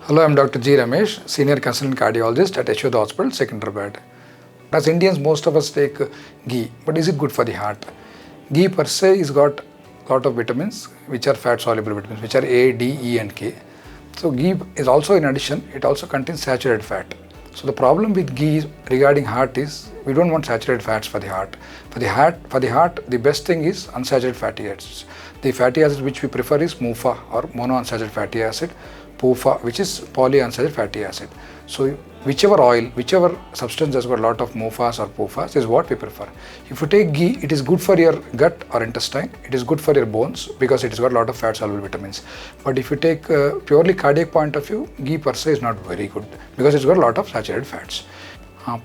Hello, I'm Dr. G. Ramesh, Senior Consultant Cardiologist at Yashoda Hospitals, Secunderabad. As Indians, most of us take ghee, but is it good for the heart? Ghee per se has got a lot of vitamins, which are fat-soluble vitamins, which are A, D, E, and K. So ghee is also, in addition, it also contains saturated fat. So the problem with ghee regarding heart is we don't want saturated fats for the heart. For the heart, the best thing is unsaturated fatty acids. The fatty acids which we prefer is MUFA or monounsaturated fatty acid, PUFA, which is polyunsaturated fatty acid. So whichever substance has got a lot of MUFAs or PUFAs is what we prefer. If you take ghee, it is good for your gut or intestine. It is good for your bones because it has got a lot of fat-soluble vitamins. But if you take purely cardiac point of view, ghee per se is not very good because it's got a lot of saturated fats.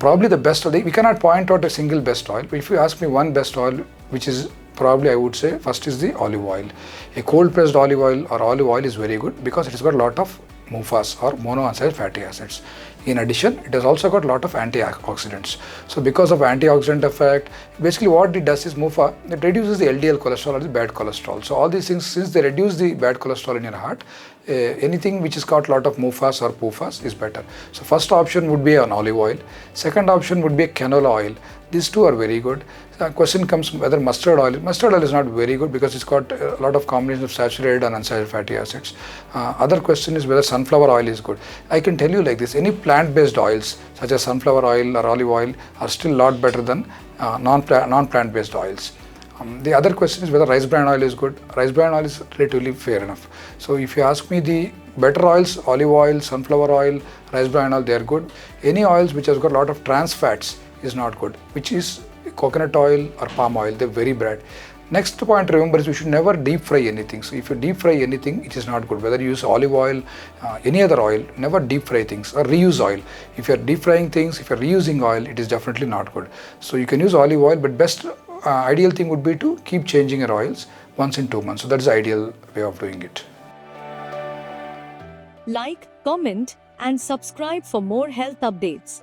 Probably the best we cannot point out a single best oil. But if you ask me one best oil, which is probably I would say first is the olive oil. A cold pressed olive oil or olive oil is very good because it has got a lot of MUFAs or monounsaturated fatty acids. In addition, it has also got a lot of antioxidants. So because of antioxidant effect, basically what it does is MUFA, it reduces the LDL cholesterol or the bad cholesterol. So all these things, since they reduce the bad cholesterol in your heart, anything which has got a lot of MUFAs or PUFAs is better. So first option would be an olive oil. Second option would be a canola oil. These two are very good. The question comes whether mustard oil. Mustard oil is not very good because it's got a lot of combination of saturated and unsaturated fatty acids. Other question is whether sunflower oil is good. I can tell you like this, any plant-based oils such as sunflower oil or olive oil are still a lot better than non-plant-based oils. The other question is whether rice bran oil is good. Rice bran oil is relatively fair enough. So if you ask me the better oils, olive oil, sunflower oil, rice bran oil, they are good. Any oils which has got a lot of trans fats is not good, which is coconut oil or palm oil, they're very bad. Next point to remember is we should never deep fry anything. So if you deep fry anything, it is not good. Whether you use olive oil, any other oil, never deep fry things or reuse oil. If you're deep frying things, if you're reusing oil, it is definitely not good. So you can use olive oil, but best ideal thing would be to keep changing your oils once in 2 months. So that's the ideal way of doing it. Like, comment, and subscribe for more health updates.